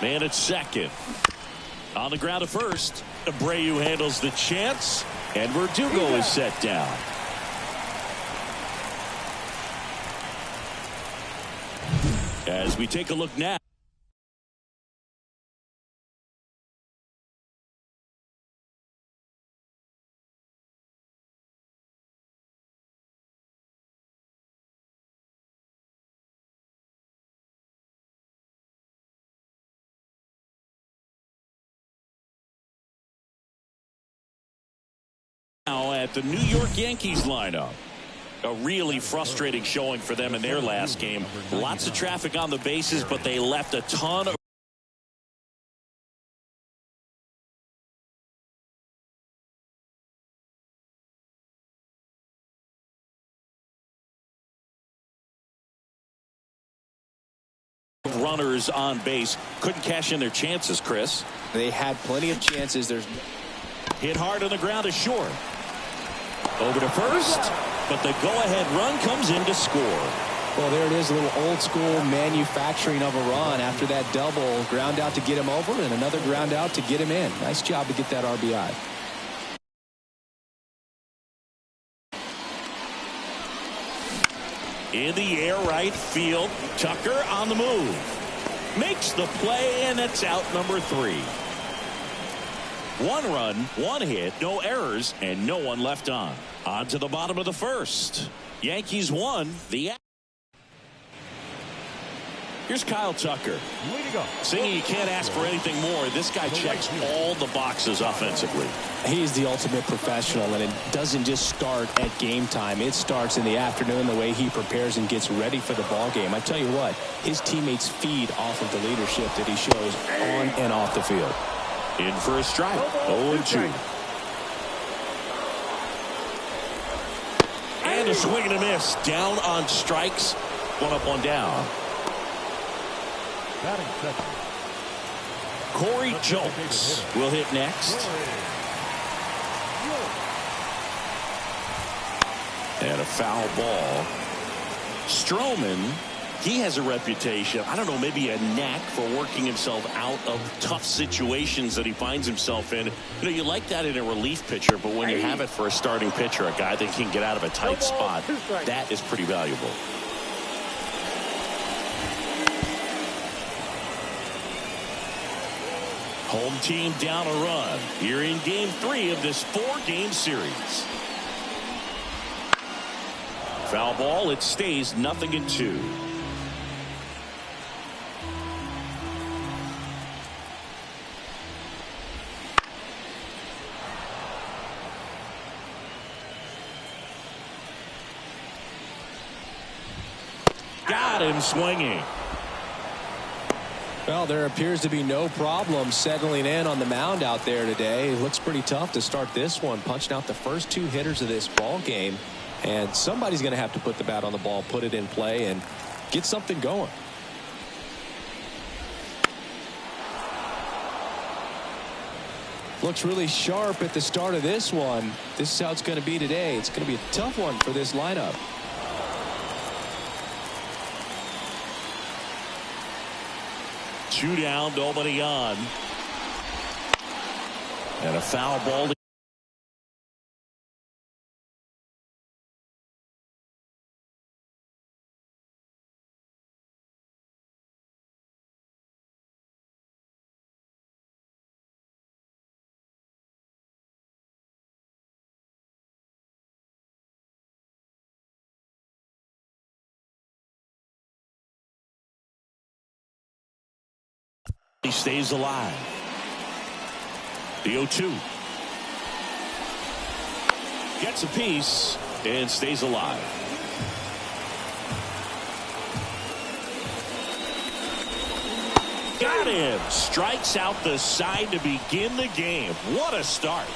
Man at second. On the ground at first. Abreu handles the chance. And Verdugo is set down. As we take a look now. Now at the New York Yankees lineup. A really frustrating showing for them in their last game. Lots of traffic on the bases, but they left a ton of runners on base. Couldn't cash in their chances, Chris. They had plenty of chances. There's hit hard on the ground is short. Over to first, but the go-ahead run comes in to score. Well, there it is, a little old-school manufacturing of a run after that double. Ground out to get him over and another ground out to get him in. Nice job to get that RBI. In the air right field, Tucker on the move. Makes the play, and it's out number 3. 1 run, 1 hit, no errors, and no one left on. On to the bottom of the first. Yankees won the. Here's Kyle Tucker. Way to go. Singing you can't ask for anything more. This guy checks all the boxes offensively. He's the ultimate professional, and it doesn't just start at game time. It starts in the afternoon, the way he prepares and gets ready for the ball game. I tell you what, his teammates feed off of the leadership that he shows on and off the field. In for a strike. 0-2. And a swing and a miss. Down on strikes. 1 up, 1 down. Corey Julks will hit next. And a foul ball. Stroman, he has a reputation, I don't know, maybe a knack for working himself out of tough situations that he finds himself in. You know, you like that in a relief pitcher, but when you have it for a starting pitcher, a guy that can get out of a tight spot, that is pretty valuable. Home team down a run here in game 3 of this 4-game series. Foul ball, it stays 0-2. Got him swinging. Well, there appears to be no problem settling in on the mound out there today. It looks pretty tough to start this one, punching out the first 2 hitters of this ball game. And somebody's going to have to put the bat on the ball, put it in play, and get something going. Looks really sharp at the start of this one. This is how it's going to be today. It's going to be a tough one for this lineup. Two down, nobody on. And a foul ball. He stays alive. The 0-2. Gets a piece and stays alive. Got him. Strikes out the side to begin the game. What a start.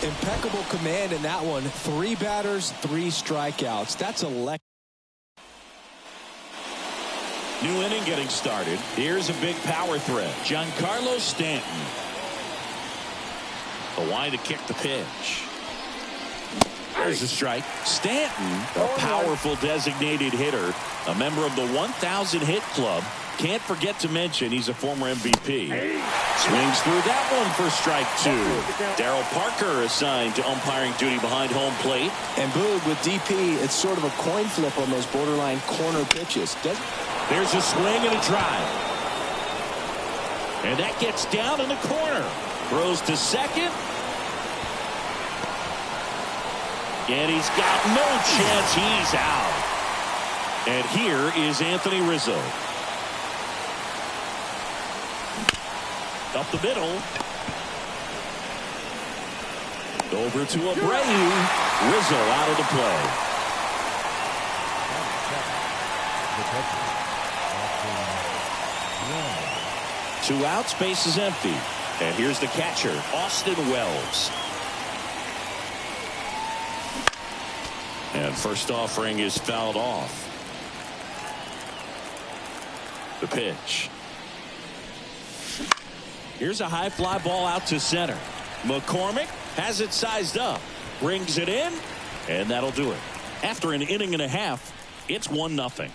Impeccable command in that one. 3 batters, 3 strikeouts. That's electric. New inning getting started. Here's a big power threat. Giancarlo Stanton. The line to kick the pitch. There's a strike. Stanton, a powerful designated hitter, A member of the 1,000 hit club. Can't forget to mention he's a former MVP. Swings through that one for strike 2. Darryl Parker assigned to umpiring duty behind home plate. And Boog, with DP, it's sort of a coin flip on those borderline corner pitches. There's a swing and a drive. And that gets down in the corner. Throws to second. And he's got no chance. He's out. And here is Anthony Rizzo. Up the middle. Over to Abreu. Rizzo out of the play. 2 outs, base is empty. And here's the catcher, Austin Wells. And first offering is fouled off. The pitch. Here's a high fly ball out to center. McCormick has it sized up. Brings it in. And that'll do it. After an inning and a half, it's 1-0.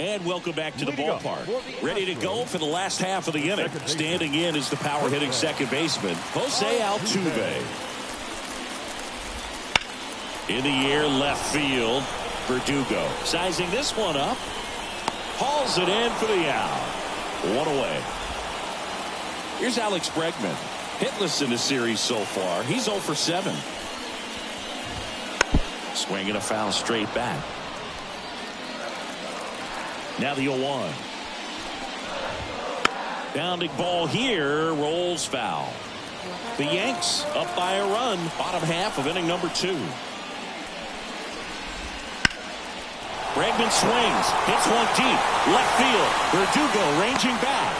And welcome back to the ballpark. Ready to go for the last half of the inning. Standing in is the power hitting second baseman, Jose Altuve. In the air, left field. Verdugo sizing this one up. Hauls it in for the out. 1 away. Here's Alex Bregman. Hitless in the series so far. He's 0 for 7. Swinging a foul straight back. Now the 0-1. Bounding ball here. Rolls foul. The Yanks up by a run. Bottom half of inning number 2. Bregman swings. Hits one deep. Left field. Verdugo ranging back.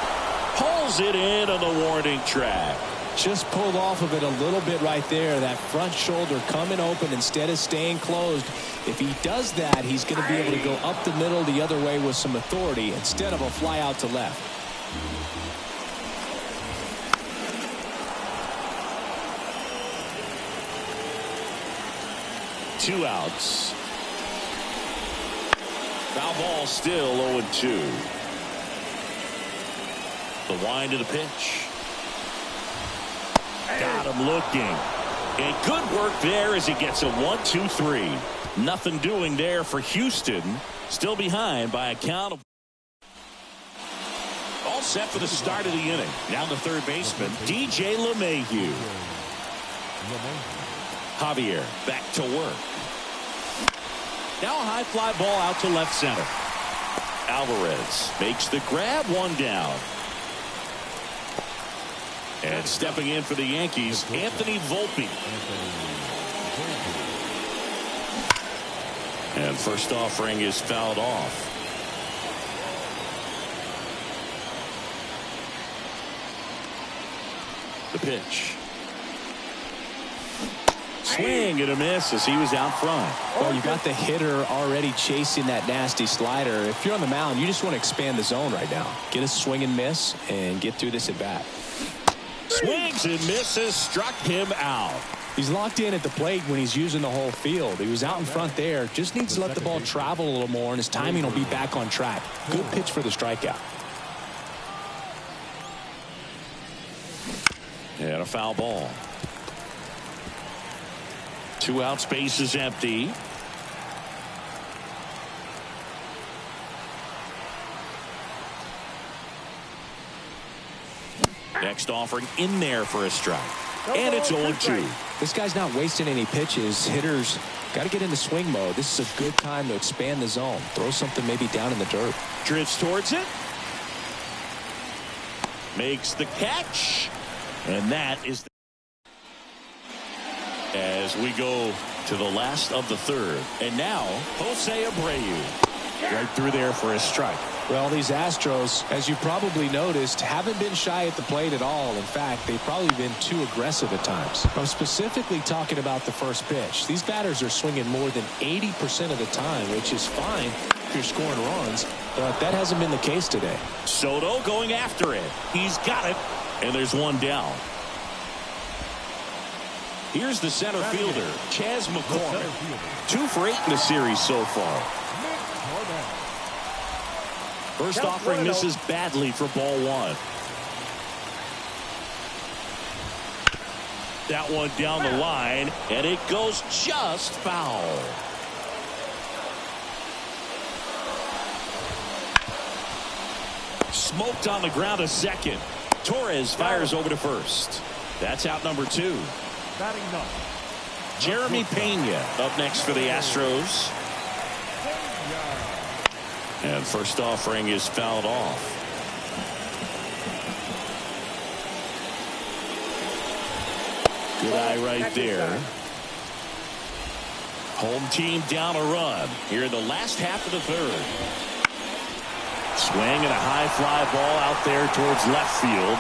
Pulls it in on the warning track. Just pulled off of it a little bit right there. That front shoulder coming open instead of staying closed. If he does that, he's going to be able to go up the middle the other way with some authority instead of a fly out to left. Two outs. Foul ball still 0-2. The wind of the pitch. Got him looking. And good work there as he gets a 1-2-3. Nothing doing there for Houston. Still behind by a count of. All set for the start of the inning. Now the third baseman, DJ LeMahieu. Javier back to work. Now a high fly ball out to left center. Alvarez makes the grab, one down. And stepping in for the Yankees, Anthony Volpe. And first offering is fouled off. The pitch. Swing and a miss as he was out front. Well, you got the hitter already chasing that nasty slider. If you're on the mound, you just want to expand the zone right now. Get a swing and miss and get through this at bat. Swings and misses, struck him out. He's locked in at the plate when he's using the whole field. He was out in front there. Just needs to let the ball travel a little more, and his timing will be back on track. Good pitch for the strikeout. And a foul ball. 2 outs, base is empty. Next offering in there for a strike. And it's 0-2. This guy's not wasting any pitches. Hitters got to get into swing mode. This is a good time to expand the zone. Throw something maybe down in the dirt. Drifts towards it. Makes the catch. And that is the as we go to the last of the third. And now Jose Abreu right through there for a strike. Well, these Astros, as you probably noticed, haven't been shy at the plate at all. In fact, they've probably been too aggressive at times. I'm specifically talking about the first pitch. These batters are swinging more than 80% of the time, which is fine if you're scoring runs, but that hasn't been the case today. Soto going after it. He's got it, and there's one down. Here's the center fielder, Chas McCormick. 2 for 8 in the series so far. First offering misses badly for ball 1. That one down the line, and it goes just foul. Smoked on the ground a second. Torres fires over to first. That's out number 2. Jeremy Pena up next for the Astros. And first offering is fouled off. Good eye right there. Home team down a run here in the last half of the 3rd. Swing and a high fly ball out there towards left field.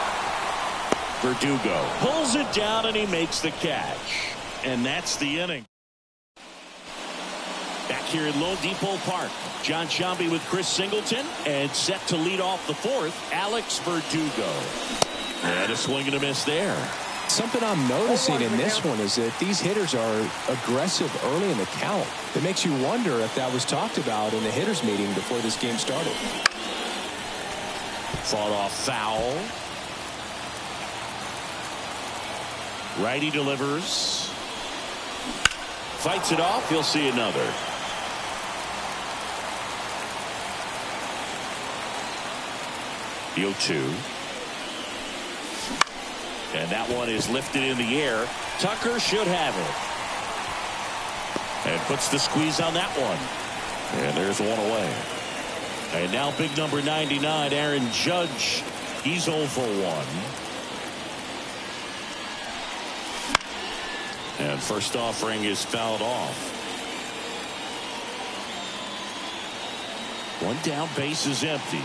Verdugo pulls it down and he makes the catch. And that's the inning. Back here in Lone Depot Park, John Sciambi with Chris Singleton, and set to lead off the 4th, Alex Verdugo. And a swing and a miss there. Something I'm noticing in this one is that these hitters are aggressive early in the count. It makes you wonder if that was talked about in the hitters meeting before this game started. Fought off foul. Righty delivers. Fights it off. He'll see another. The 0-2. And that one is lifted in the air. Tucker should have it. And puts the squeeze on that one. And there's one away. And now big number 99, Aaron Judge. He's 0 for 1. And first offering is fouled off. One down, base is empty.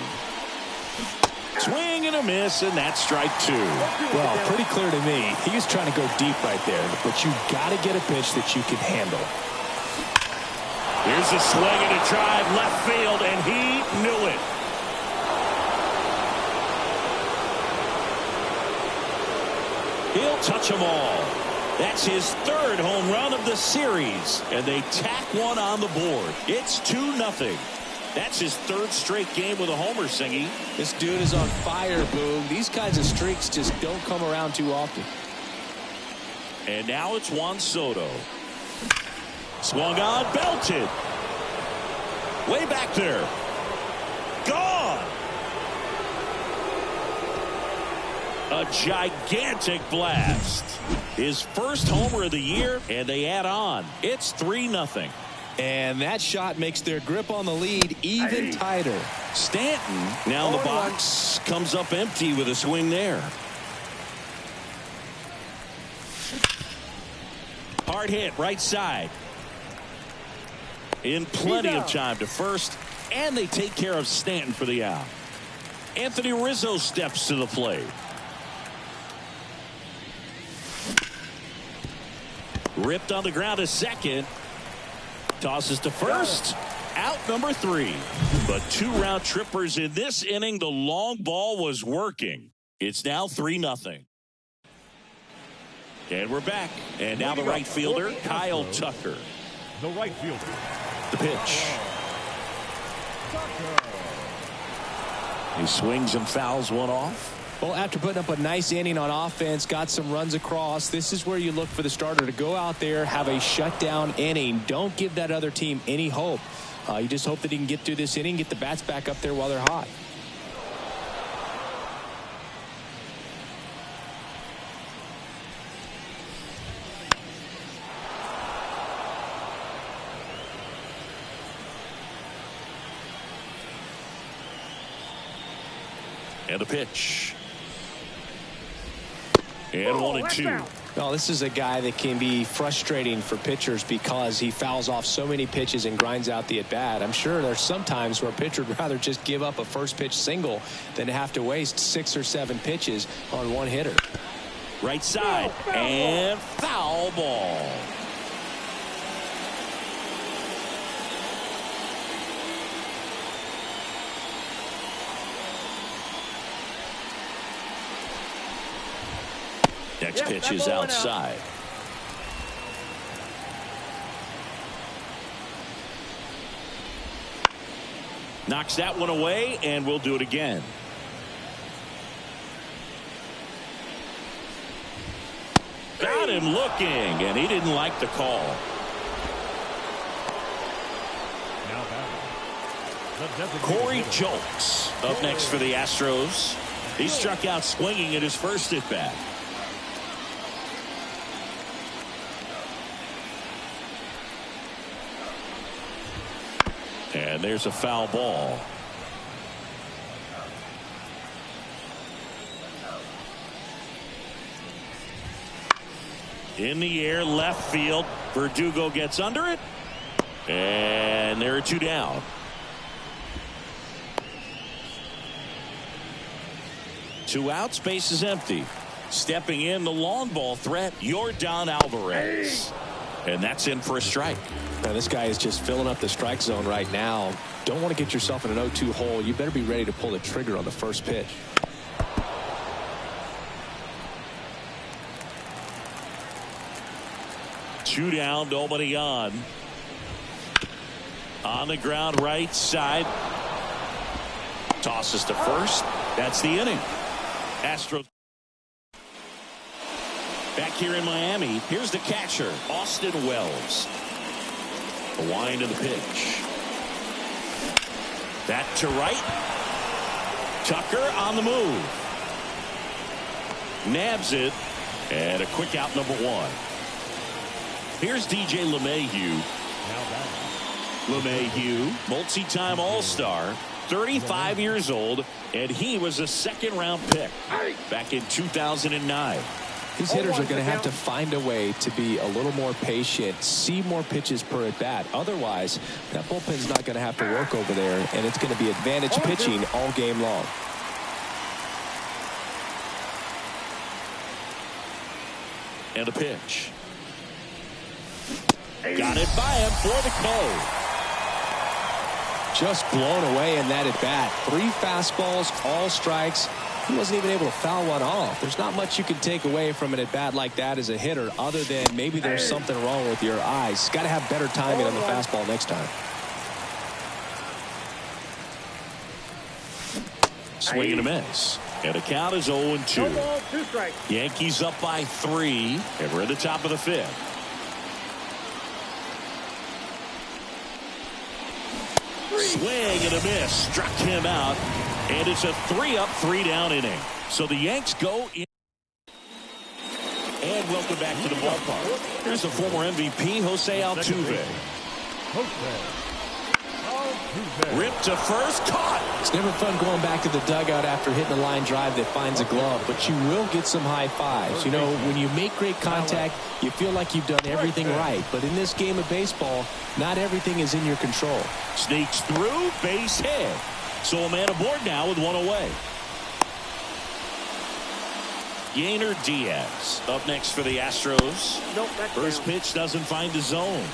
Swing and a miss, and that's strike 2. Well, pretty clear to me. He was trying to go deep right there, but you got to get a pitch that you can handle. Here's a swing and a drive left field, and he knew it. He'll touch them all. That's his 3rd home run of the series, and they tack one on the board. It's 2-0. That's his 3rd straight game with a homer, Singy. This dude is on fire, Boog. These kinds of streaks just don't come around too often. And now it's Juan Soto. Swung on, belted. Way back there. Gone. A gigantic blast. His first homer of the year, and they add on. It's 3-0. And that shot makes their grip on the lead even tighter. Stanton now in the box comes up empty with a swing there. Hard hit right side. In plenty of time to first, and they take care of Stanton for the out. Anthony Rizzo steps to the plate. Ripped on the ground a second. Tosses to first. Out number 3. But 2 round trippers in this inning. The long ball was working. It's now 3-0. And we're back. And now the right fielder, Kyle Tucker. The right fielder. The pitch. He swings and fouls one off. Well, after putting up a nice inning on offense, got some runs across, this is where you look for the starter to go out there, have a shutdown inning. Don't give that other team any hope. You just hope that he can get through this inning, get the bats back up there while they're hot. And the pitch. And 1-2. Well, this is a guy that can be frustrating for pitchers because he fouls off so many pitches and grinds out the at-bat. I'm sure there's some times where a pitcher would rather just give up a first pitch single than to have to waste 6 or 7 pitches on one hitter. Right side. And foul ball. Next pitch is outside. Knocks that one away, and we'll do it again. Got him looking, and he didn't like the call. Corey Julks up next for the Astros. He struck out swinging at his first at bat. And there's a foul ball. In the air, left field. Verdugo gets under it. And there are two down. Two outs, base is empty. Stepping in the long ball threat, Yordan Alvarez. And that's in for a strike. Now, this guy is just filling up the strike zone right now. Don't want to get yourself in an 0-2 hole. You better be ready to pull the trigger on the first pitch. Two down, nobody on. On the ground, right side. Tosses to first. That's the inning. Astros back here in Miami. Here's the catcher, Austin Wells. The wind of the pitch. That to right. Tucker on the move. Nabs it. And a quick out, number one. Here's DJ LeMahieu. LeMahieu, multi-time All-Star, 35 years old, and he was a second-round pick back in 2009. These hitters are going to have to find a way to be a little more patient, see more pitches per at-bat. Otherwise, that bullpen's not going to have to work over there, and it's going to be advantage pitching all game long. And a pitch. Got it by him for the K. Just blown away in that at-bat. 3 fastballs, all strikes. He wasn't even able to foul one off. There's not much you can take away from an at-bat like that as a hitter other than maybe there's something wrong with your eyes. Got to have better timing on the fastball next time. Swing and a miss. And the count is 0-2. Yankees up by 3, and we're at the top of the 5th. Swing and a miss. Struck him out. And it's a 3-up, 3-down inning. So the Yanks go in. And welcome back to the ballpark. Here's the former MVP, Jose Altuve. Ripped to first, caught. It's never fun going back to the dugout after hitting a line drive that finds a glove, but you will get some high fives. You know, when you make great contact, you feel like you've done everything right. But in this game of baseball, not everything is in your control. Sneaks through, base hit. So a man aboard now with one away. Yainer Diaz up next for the Astros. First pitch doesn't find the zone.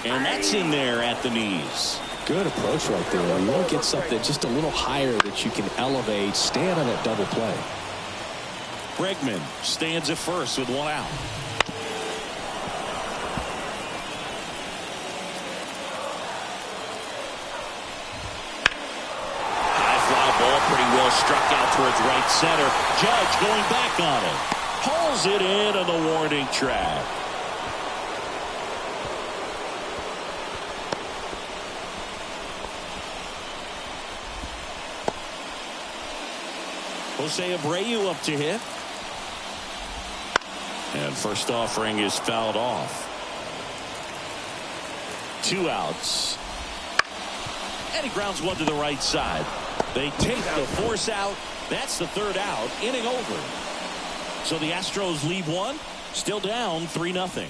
And that's in there at the knees. Good approach right there. You want to get something just a little higher that you can elevate. Stand on that double play. Bregman stands at first with one out. High fly ball pretty well struck out towards right center. Judge going back on it. Hauls it in on the warning track. Jose Abreu up to hit. And first offering is fouled off. 2 outs. And he grounds one to the right side. They take the force out. That's the 3rd out. Inning over. So the Astros leave one. Still down 3-0.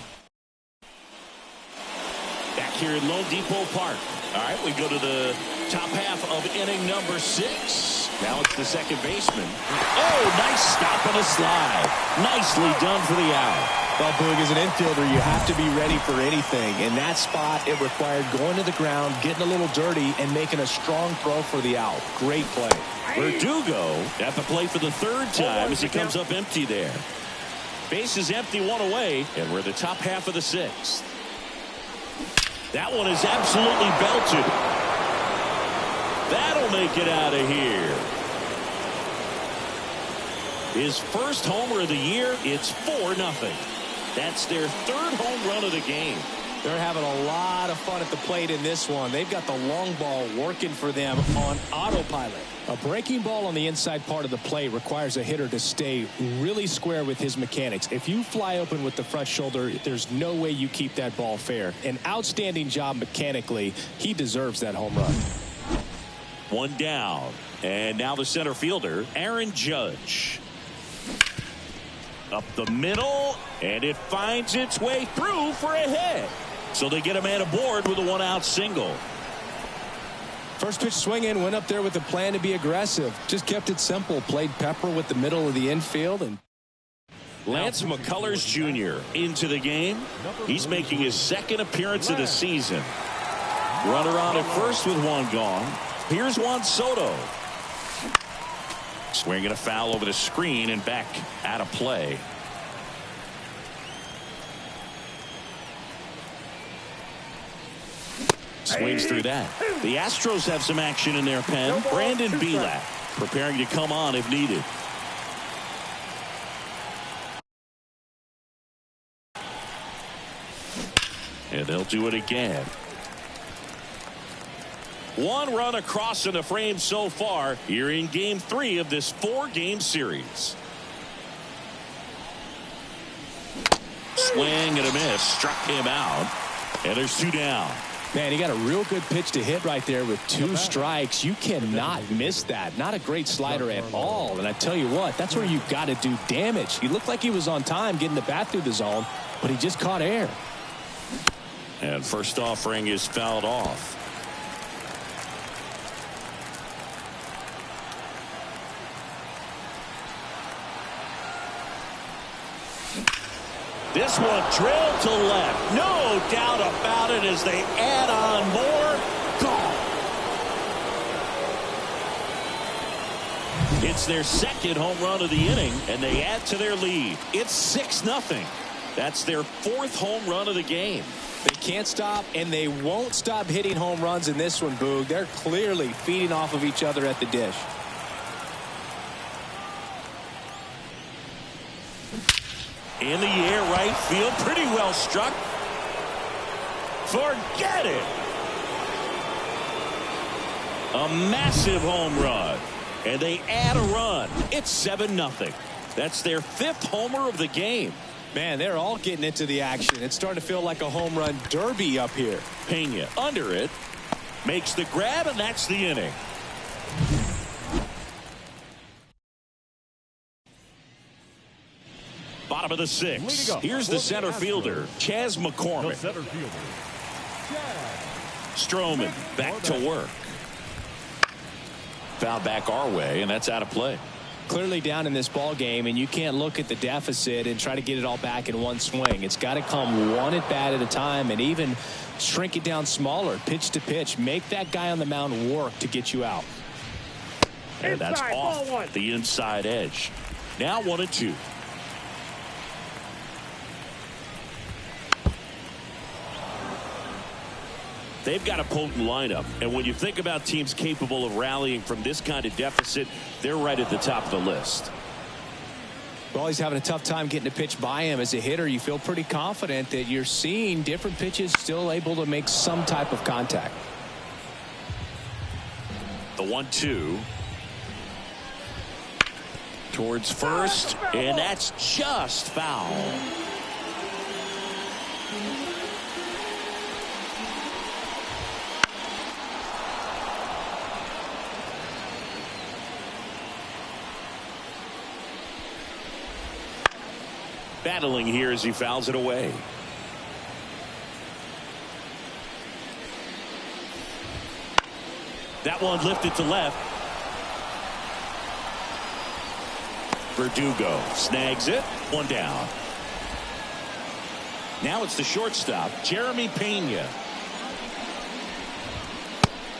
Back here in Lone Depot Park. All right, we go to the top half of inning number 6. Now it's the second baseman. Oh, nice stop on a slide. Nicely done for the out. Well, Boog, as an infielder, you have to be ready for anything. In that spot, it required going to the ground, getting a little dirty, and making a strong throw for the out. Great play. Verdugo at the plate for the 3rd time as he comes up empty there. Base is empty, one away, and we're at the top half of the 6th. That one is absolutely belted. That'll make it out of here. His first homer of the year. It's 4-0. That's their third home run of the game. They're having a lot of fun at the plate in this one. They've got the long ball working for them on autopilot. A breaking ball on the inside part of the plate requires a hitter to stay really square with his mechanics. If you fly open with the front shoulder, there's no way you keep that ball fair. An outstanding job mechanically. He deserves that home run. One down. And now the center fielder, Aaron Judge. Up the middle, and it finds its way through for a hit. So they get a man aboard with a one-out single. First pitch swinging, went up there with a plan to be aggressive. Just kept it simple. Played pepper with the middle of the infield. And Lance McCullers Jr. into the game. He's making his second appearance of the season. Runner on at first with one gone. Here's Juan Soto. Swinging a foul over the screen and back out of play. Swings through that. The Astros have some action in their pen. Brandon Bielak preparing to come on if needed. And they'll do it again. One run across in the frame so far here in game 3 of this 4-game series. Swing and a miss. Struck him out. And there's 2 down. Man, he got a real good pitch to hit right there with 2 strikes. You cannot miss that. Not a great slider at all. And I tell you what, that's where you've got to do damage. He looked like he was on time getting the bat through the zone, but he just caught air. And first offering is fouled off. This one drilled to left. No doubt about it as they add on more. Gone. It's their second home run of the inning, and they add to their lead. It's 6-0. That's their 4th home run of the game. They can't stop, and they won't stop hitting home runs in this one, Boog. They're clearly feeding off of each other at the dish. In the air, right field, pretty well struck. Forget it. A massive home run. And they add a run. It's 7-0. That's their 5th homer of the game. Man, they're all getting into the action. It's starting to feel like a home run derby up here. Pena under it. Makes the grab, and that's the inning. Bottom of the 6th. Here's the center fielder, Chas McCormick. Stroman back to work. Foul back our way, and that's out of play. Clearly down in this ball game, and you can't look at the deficit and try to get it all back in one swing. It's got to come one at bat at a time, and even shrink it down smaller, pitch to pitch. Make that guy on the mound work to get you out. And that's off the inside edge. Now 1-2. They've got a potent lineup, and when you think about teams capable of rallying from this kind of deficit, they're right at the top of the list. Well, he's having a tough time getting a pitch by him. As a hitter, you feel pretty confident that you're seeing different pitches still able to make some type of contact. The 1-2 towards first, and that's just foul. Battling here as he fouls it away. That one lifted to left. Verdugo snags it. One down. Now it's the shortstop, Jeremy Pena.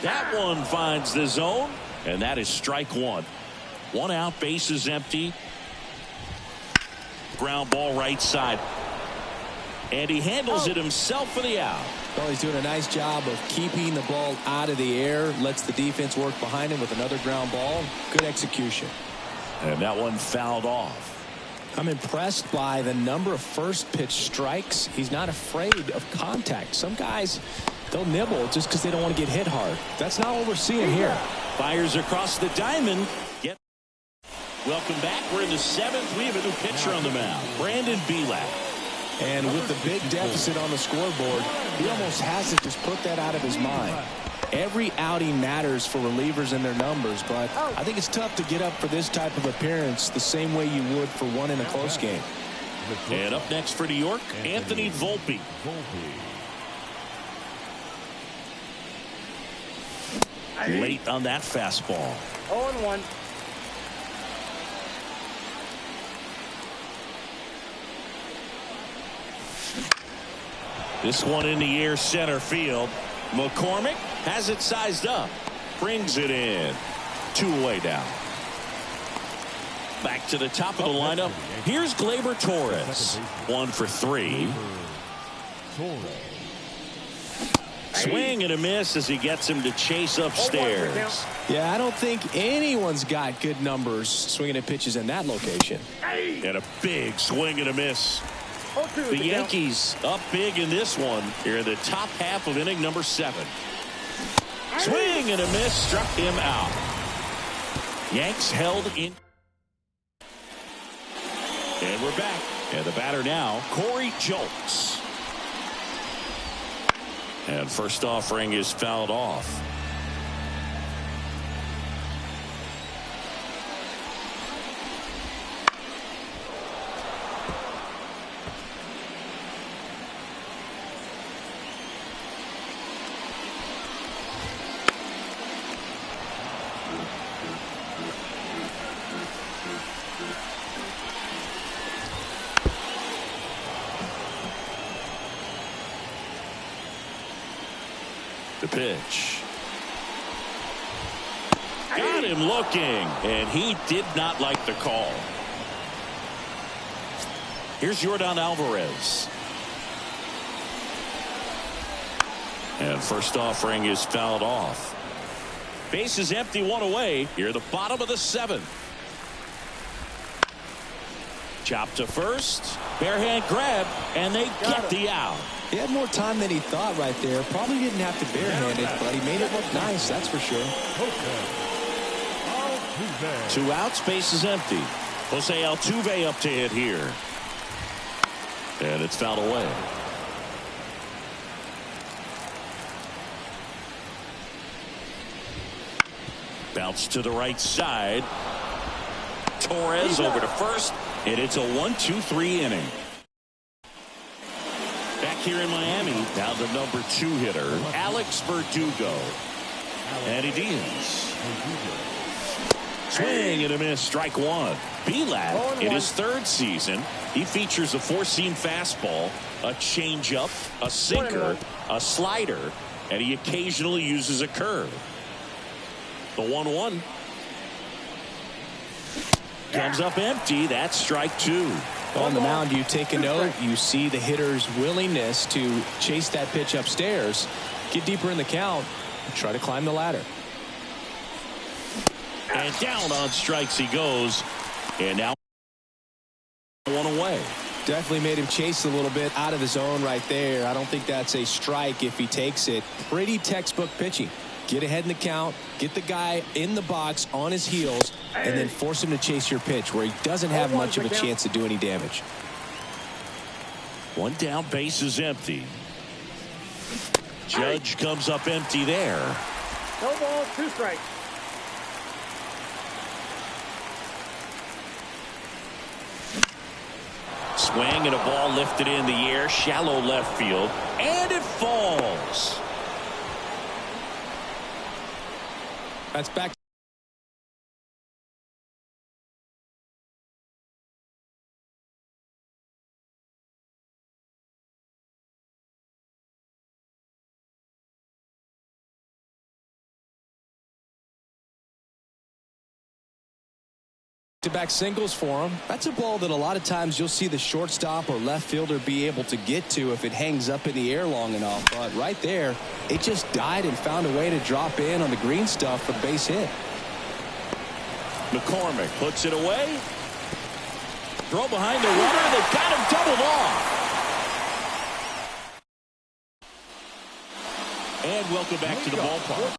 That one finds the zone, and that is strike 1. 1 out, bases empty. Ground ball right side. And he handles it himself for the out. Well, he's doing a nice job of keeping the ball out of the air. Lets the defense work behind him with another ground ball. Good execution. And that one fouled off. I'm impressed by the number of first pitch strikes. He's not afraid of contact. Some guys, they'll nibble just because they don't want to get hit hard. That's not what we're seeing here. Fires across the diamond. Welcome back. We're in the 7th. We have a new pitcher on the mound, Brandon Belak. And with the big deficit on the scoreboard, he almost has to just put that out of his mind. Every outing matters for relievers and their numbers, but I think it's tough to get up for this type of appearance the same way you would for one in a close game. And up next for New York, Anthony Volpe. Late on that fastball. 0-1. This one in the air, center field. McCormick has it sized up. Brings it in. 2 away down. Back to the top of the lineup. Here's Gleyber Torres. 1 for 3. Swing and a miss as he gets him to chase upstairs. Yeah, I don't think anyone's got good numbers swinging at pitches in that location. And a big swing and a miss. The Yankees up big in this one. Here in the top half of inning number 7. Swing and a miss, struck him out. Yanks held in. And we're back. And the batter now, Corey Julks. And first offering is fouled off. The pitch. Got him looking, and he did not like the call. Here's Yordan Alvarez. And first offering is fouled off. Base is empty, 1 away. Here the bottom of the 7th. Chop to first. Bare hand grab, and they get the out. He had more time than he thought right there. Probably didn't have to barehand it, but he made it look nice, that's for sure. 2 outs, base is empty. Jose Altuve up to hit here. And it's fouled away. Bounce to the right side. Torres over to first, and it's a 1-2-3 inning. Back here in Miami, now the number 2 hitter, Alex Verdugo. And he deals. Swing and a miss, strike 1. Belak, in his 3rd season, he features a 4-seam fastball, a changeup, a sinker, a slider, and he occasionally uses a curve. The 1-1. Comes up empty. That's strike 2. On the mound, you take a note. You see the hitter's willingness to chase that pitch upstairs, get deeper in the count, and try to climb the ladder. And down on strikes he goes. And now 1 away. Definitely made him chase a little bit out of his zone right there. I don't think that's a strike if he takes it. Pretty textbook pitching. Get ahead in the count, get the guy in the box on his heels, and then force him to chase your pitch where he doesn't have much of a chance to do any damage. 1 down, base is empty. Judge comes up empty there. No balls, 2 strikes. Swing and a ball lifted in the air, shallow left field, and it falls. That's back. Back singles for him. That's a ball that a lot of times you'll see the shortstop or left fielder be able to get to if it hangs up in the air long enough. But right there, it just died and found a way to drop in on the green stuff for the base hit. McCormick puts it away. Throw behind the runner. They've got him doubled off. And welcome back to the ballpark.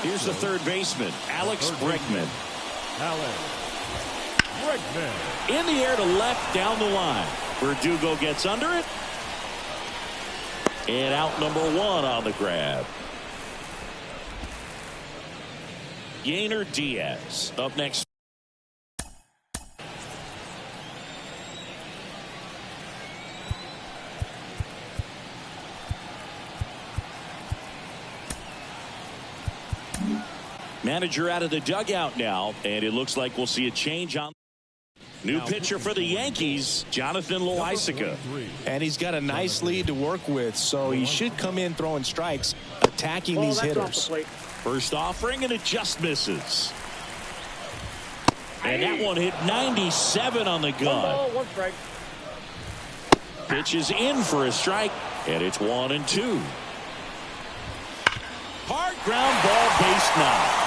Here's the third baseman, Alex Bregman. In the air to left down the line. Verdugo gets under it. And out number one on the grab. Yainer Diaz up next. Manager out of the dugout now, and it looks like we'll see a change on. New pitcher for the Yankees, Jonathan Loaisiga. And he's got a nice lead to work with, so he should come in throwing strikes, attacking these hitters. First offering, and it just misses. And that one hit 97 on the gun. 1 ball, 1 strike. Pitch is in for a strike, and it's 1-2. Hard ground ball, base knock.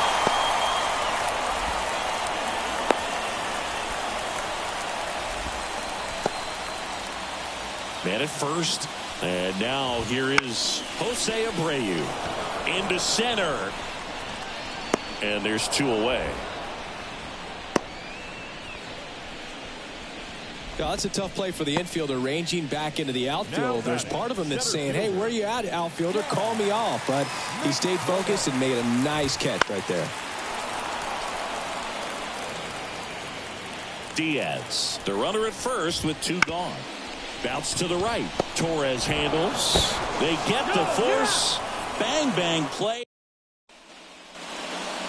Man at first, and now here is Jose Abreu into center, and there's 2 away. Yeah, that's a tough play for the infielder, ranging back into the outfield. There's part of him that's saying, hey, where are you at, outfielder? Call me off. But he stayed focused and made a nice catch right there. Diaz, the runner at first with 2 gone. Bounce to the right. Torres handles. They get the force. Bang, bang play.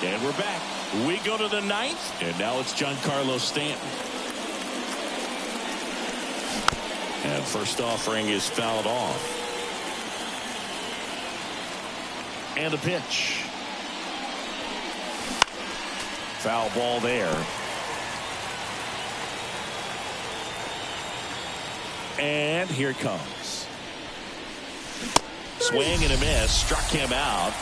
And we're back. We go to the 9th, and now it's Giancarlo Stanton. And first offering is fouled off. And the pitch. Foul ball there. And here it comes. Swing and a miss. Struck him out.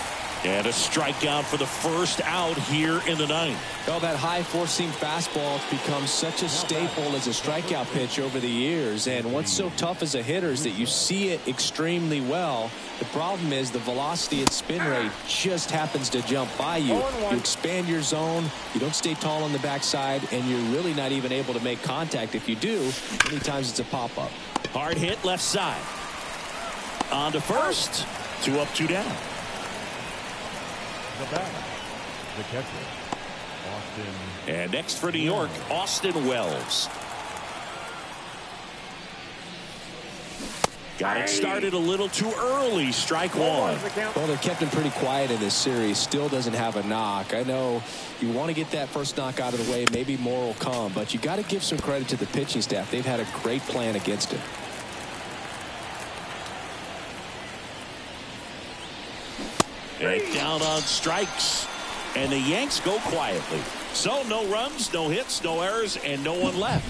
And a strikeout for the first out here in the 9th. Well, that high four-seam fastball has become such a staple as a strikeout pitch over the years. And what's so tough as a hitter is that you see it extremely well. The problem is the velocity and spin rate just happens to jump by you. You expand your zone, you don't stay tall on the backside, and you're really not even able to make contact. If you do, many times it's a pop-up. Hard hit left side. On to first. 2 up, 2 down. The batter, the catcher, Austin. And next for New York, Austin Wells. Got it started a little too early. Strike 1. Well, they've kept him pretty quiet in this series. Still doesn't have a knock. I know you want to get that first knock out of the way. Maybe more will come, but you got to give some credit to the pitching staff. They've had a great plan against him. And down on strikes. And the Yanks go quietly. So no runs, no hits, no errors, and no one left.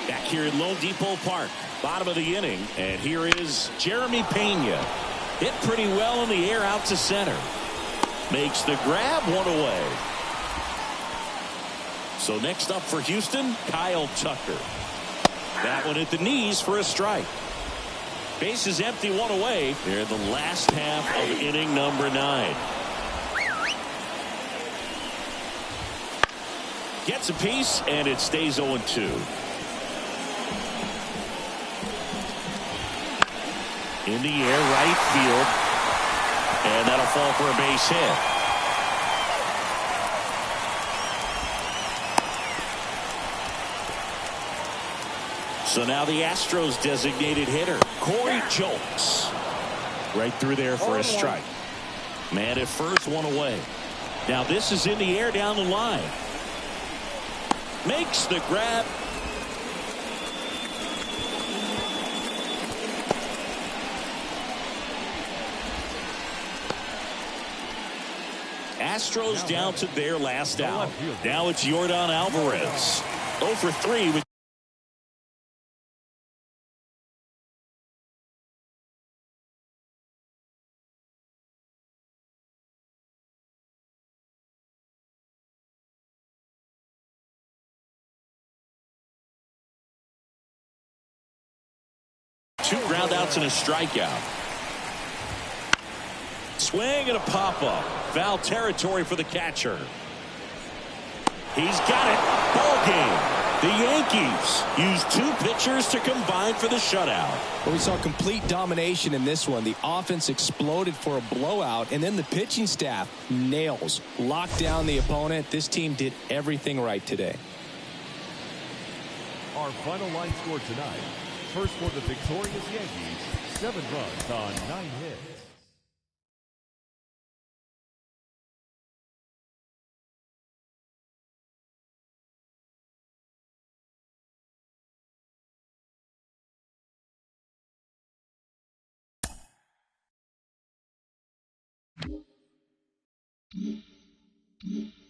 Back here in Lone Depot Park, bottom of the inning. And here is Jeremy Pena. Hit pretty well in the air out to center. Makes the grab, 1 away. So next up for Houston, Kyle Tucker. That one at the knees for a strike. Base is empty, 1 away. They're in the last half of inning number 9. Gets a piece, and it stays 0-2. In the air, right field. And that'll fall for a base hit. So now the Astros designated hitter, Corey Julks. Right through there for a strike. Man at first, 1 away. Now this is in the air down the line. Makes the grab. Astros down to their last out. Now it's Yordan Alvarez. 0 for 3 with two ground outs and a strikeout. Swing and a pop-up. Foul territory for the catcher. He's got it. Ball game. The Yankees use two pitchers to combine for the shutout. Well, we saw complete domination in this one. The offense exploded for a blowout, and then the pitching staff nails. Locked down the opponent. This team did everything right today. Our final line score tonight. First for the victorious Yankees, 7 runs on 9 hits. Mm-hmm.